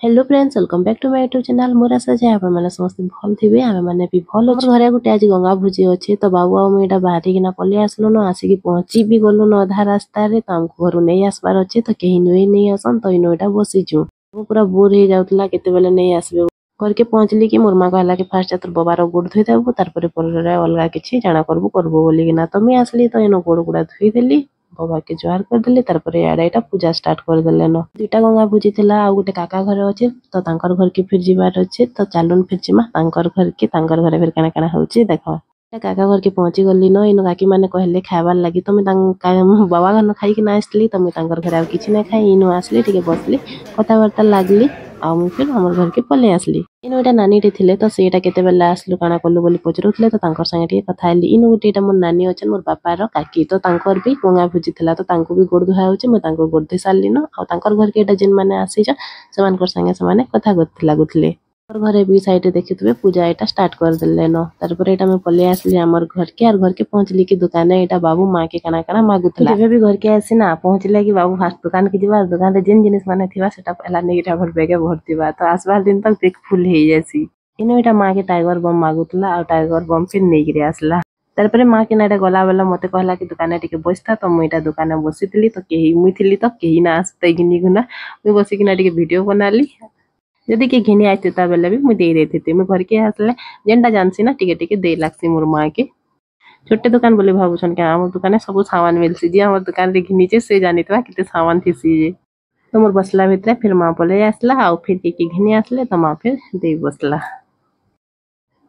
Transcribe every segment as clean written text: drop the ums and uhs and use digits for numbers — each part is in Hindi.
Hello friends welcome back to my YouTube channel मोर आशा जे आपण माने समस्त भल थिबे आमे माने भी भल अछि। घरे गुटे आज गंगा भोजी अछि तो बाबू आ मेटा बाहरी किना पले आसलो न आसी की पहुंची भी गलो न आधा रास्ता रे तो हमको घर नै आसबार अछि तो केही नै आसन तो इनोटा बसी छु। वो पूरा बोर हे जाउतला केते बेले नै आसबे घर के पहुंचली कि मोर मां कहला कि फास्ट तोर बाबार गोड़ धोई देबो तार पर अलगा किछि जाना करबो बोली कि ना तो मैं आसली तो एनो गोड़ गुड़ा धोई देली बाबा के जुआर कर देली तार पर याडा एटा पूजा स्टार्ट कर देले न दुटा गंगा पूजी थिला आ गुटे काका घर अछि तो तांकर घर के फिर जीवार अछि तो चालुन फिर जिमा तांकर घर के तांकर घरे फिर काना काना होछि देखो काका घर के पहुंची गली न इन काकी माने कहले खाइबार लागि तो मैं बाबा घर न खाई कि ना आसली तो मैं तांकर घरे आ किछि नै खाई इनो आसली ठीक बसली कथा वार्ता लागली आ मु फिर हमर घर के पले आसली इनो एटा नानी रे थिले तो सेटा केते बेला आसलु काना करलु बोली पचरुथले तो तांकर संगे ठी कथा आली इनो गुटे एटा मोर नानी अछन मोर बापा रो काकी तो तांकर भी गंगा भुजी थिला तो तांको भी गोड़ धुआ होछि मैं तांको गोड़ धुई सारली न आ तांकर घर के एटा जिन माने आसी छ समानकर संगे समाने कथा लागुथले और घरे भी साइड देखितबे पूजा एटा स्टार्ट कर देले न तार पर एटा मैं पले आसली हमर घर के और घर के पहुंचली कि दुकान एटा बाबू मां के काना काना मागुथला जेबे भी घर के आसी ना पहुंचले कि बाबू फास्ट दुकान के जीवा दुकान रे जिन जिनिस माने थिबा सेटा पहला नेगिटा भर बेगे भरतिबा तो आसबार दिन तक देख फुल हे जासी इनो एटा मां के टाइगर बम मागुतला और टाइगर बम फिर नेगिरे आसला तार पर मां के नाडा गला वाला मते कहला कि दुकान टिके बसता तो मुइटा दुकान बसितली तो केही मुई थिली तो केही ना आसते गिनी गुना मुई बसी किना टिके वीडियो बनाली जदि के घिनी आइता बेले भी मुई दे देथि मैं घर के आसले जेनटा जानसी ना टिके टिके दे लागसी मोर मां के छोटे दुकान बोले भाबुछन के हमर दुकान सब सामान मिलसी जे हमर दुकान रे घिनीचे से जानितवा किते सामान थिसी जे तो मोर बसला भितरे फिर मां पले आसला आ फिर के घिनी आसले तो मां फिर दे बसला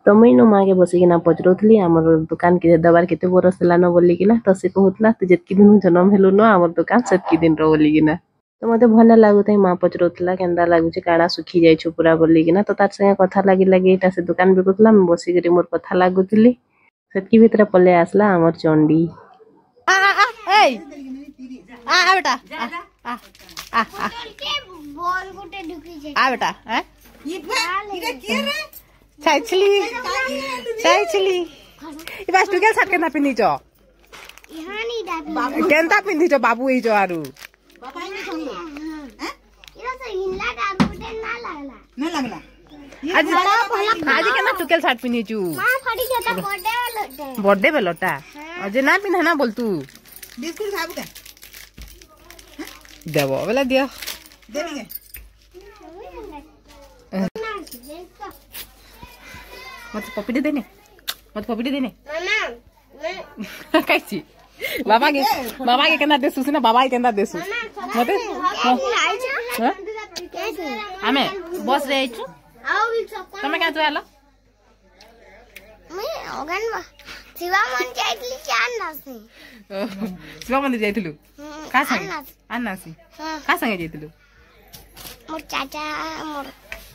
तो मुई नो मां के बसी किना पचरोथली हमर दुकान के दबार केते बरस ला न बोली किना तो से कहतला तो जेतकी दिन जन्म हेलो न हमर दुकान सेतकी दिन रो बोली किना तो मते भल लागुतै मां पचरोथला केंदा लागुचे काड़ा सुखी जाय छु पूरा बोली किना तो तार संगे कथा लागी लागी एटा से दुकान बिकुतला मैं बसी करी मोर कथा लागुतली सेतकी भितरे पले आसला हमर चंडी आ आ ए आ बेटा आ बॉल गुटे ढुकी जे आ बेटा हैं इधर के रे चाइछली ई बास टुकेल साट केना पिनी छ यहाँ नहीं डाबी केनता पिनी छ बाबू ई जो आरु बाबा ही छोड़ी हैं इरा से हिल्ला डाबू गुटे ना लगला आज केना टुकेल साट पिनी छु मां फटी जता बर्थडे बर्थडे बेलटा अजे ना पिना ना बोल तू बिस्कुट खाबू के देबो बेला दियो देबी के मत पपी देने मामा मैं कैसी बाबा के केना देसु ना बाबा के केना देसु मते हमें बस रे आइछु आओ भी सब तमे का तुआलो मैं ओगन शिवा मन जाइतली चान नासे शिवा मंदिर जाइतलु का संगे अन्नासी का संगे जाइतलु मोर चाचा मोर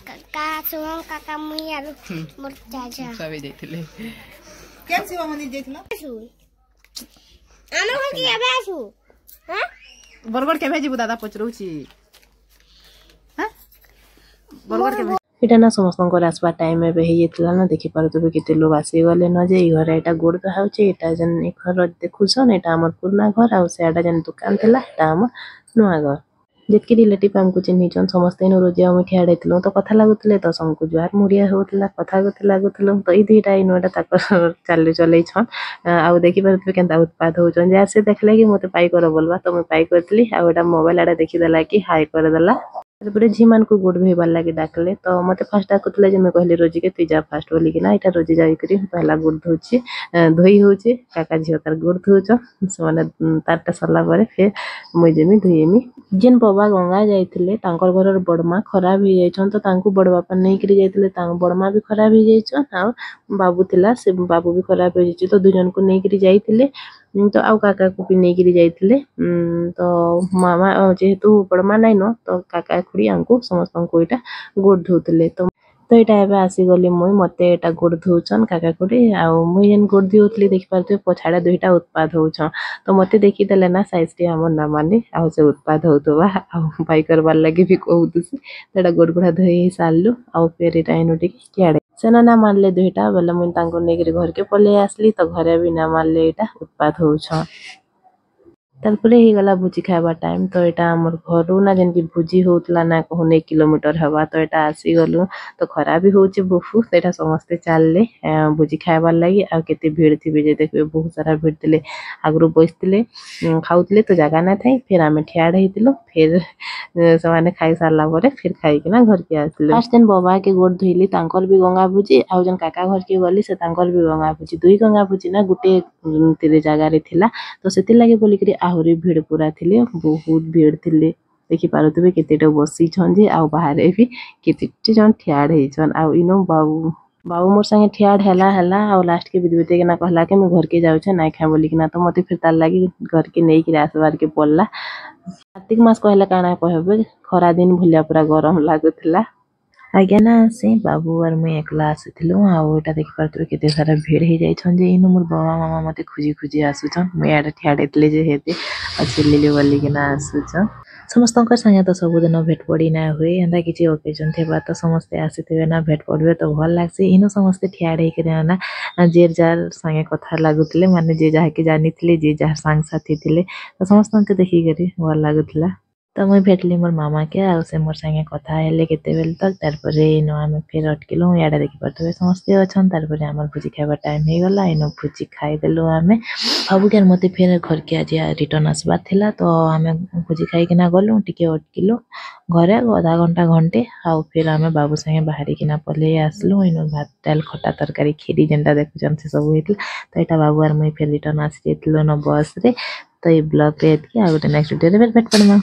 काका सुमन काका मुई आरो मोर चाचा सबे जाइतले केम शिवा मंदिर जाइतलो आमे कोन के आबे हैं बरगड़ के भेजिबु दादा पचरौची हैं बरगड़ के एटा ना समस्त आसवा टाइम में हे जेतला ना देखि पारतबे केते लोग आसी गले न जे घर एटा गोड़ दहाउचे एटा जन एक घर देखुछन एटा हमर पुरना घर आ से एटा जन दुकान थिला एटा हम नुआ घर जेतकी रिलेटिव हमको चिन्हिचन समस्त इन रोजिया में खेड़ेतलो तो कथा लागुतले तो समको जुआर मुड़िया होतला कथा गते लागुतलो तो ई दुईटा इनोटा ताक चालू चलै छन आ देखि परतबे केनता उत्पाद होचन जे से देखले कि मते पाई कर बोलबा तो मैं पाई करतली आ एटा मोबाइल आडा देखि देला कि हाई कर देला तारपरे झीमान को गोड़ धोइबार लागि डाकले तो मते फास्ट डाकुतले जे मैं कहली रोजी के तुजा फास्ट बोली कि ना एटा रोजी जाई करी पहला गोड़ धोछि धोई होछि काका झियो तार गोड़ धोछ सने तारटा सरला परे फिर मुई जेमी धोइमी जेन बाबा गंगा जाइथिले तांकर घरर बड़मा खराब हो जाइछन तो तांको बड़ बापा नै करी जाइथिले तांको बड़मा भी खराब हो जाइछन आ बाबू थिला से बाबू भी खराब हो जाइछ तो दुजन को नै करी जाइथिले तो आउ काका को भी नै करी जाइथिले तो मामा जेहेतु बड़मा नै न तो काका खुड़ी हमको समस्त को एटा गोड़ धोतले तो एटा एबे आसी गली मुई मते एटा गोड़ धोचन काका खुड़ी आ मुई जेन गोड़ धोतली देखि पारते पछाडा दुईटा उत्पाद होछ तो मते देखि देले ना साइज रे हमर ना माने आ से उत्पाद होतबा आ बाई करबार लागि भी कहउतसी तेडा गोड़ गुड़ा धोई साललु आ फेर एटा इनोटी केडे सेना ना मानले दुईटा बेले मुई तांको नेगरी घर के पले आसली तो घरे भी ना मानले एटा उत्पाद होछ। तारपरे ही गला भुजी खाइबा टाइम तो एटा हमर घरु ना जेन की भुजी होतला ना कहून 1 किलोमीटर हवा तो एटा आसी गलु तो खरा भी होचे बहुत एटा समस्ते चालले भुजी खाइबार लागि आ केते भीड़ थिबे जे देखबे बहुत सारा भीड़ थिले आगरु बसतिले खाउतले तो जगह ना थाई फिर आमे ठियाड हेतिलो फिर समाने खाइ सारला परे फिर खाइ किना घर के आसले फास्ट दिन बाबा के गोड़ धोइली तांकर भी गंगा भुजी आ जन काका घर के गली से तांकर भी गंगा भुजी दुई गंगा भुजी ना गुटे तेरे जगह रे थिला तो सेति लागि बोली करी आहुरी भीड़ पूरा थिले बहुत भीड़ थिले देखि पारुतबे केतेटा बसी छन जे आ बाहर भी केतेटे जन ठियाड हे छन आ इनो बाबू बाबू मोर संगे ठियाड हला आ लास्ट के विद्युत के ना कहला के मैं घर के जाउ छ नाइ खा बोली कि ना तो मते फिर तार लागि घर के नै कि आसबार के पड़ला कार्तिक मास कहला काना कहबे खरा दिन भुलिया पूरा गरम लागुतला आज्ञा ना से बाबू और मैं एकला आसीथिलु आ ओटा देखि पारतबे केते सारा भीड़ हे जाय छन जे इनो मोर बाबा मामा मते खुजी खुजी आसु छन मैं आडे ठियाडेतले जे हेते अछिलिले बोली कि ना आसु छ समस्तंकर संगे तो सबुदिन भेट पड़ी ना हुए एंदा किछि ओकेजन थेबा तो समस्ते आसीथिबे ना भेट पड़बे तो भल लागसे इनो समस्ते ठियाड हे करे ना जेर जार संगे कथा लागुतले माने जे जाहा के जानितले जे जार संग साथी थिले तो समस्तंके देखि करे भल लागुतला तो मुई भेटली मोर मामा के आ से मोर संगे कथा हेले केते बेल तक तारपरे इनो आमे फिर अटकिलो याडा देखि पारतबे समस्ते अछन तारपरे हमर भुजी खाइबा टाइम हे गला इनो भुजी खाइ देलो आमे बाबू के मते फिर घर के आज रिटर्न आसबार थिला तो आमे भुजी खाइ किना गलु टिके अटकिलो घरे आधा घंटा घंटे आ फिर आमे बाबू संगे बाहरी किना पले आसलु इनो भात दाल खटा तरकारी खीरी जेंटा देखुचन से सब हेतला तो एटा बाबू आर मुई फिर रिटर्न आसी जेतलो न बस रे तो ये ब्लॉग पे एतकी आ नेक्स्ट वीडियो रे भेट पड़मा।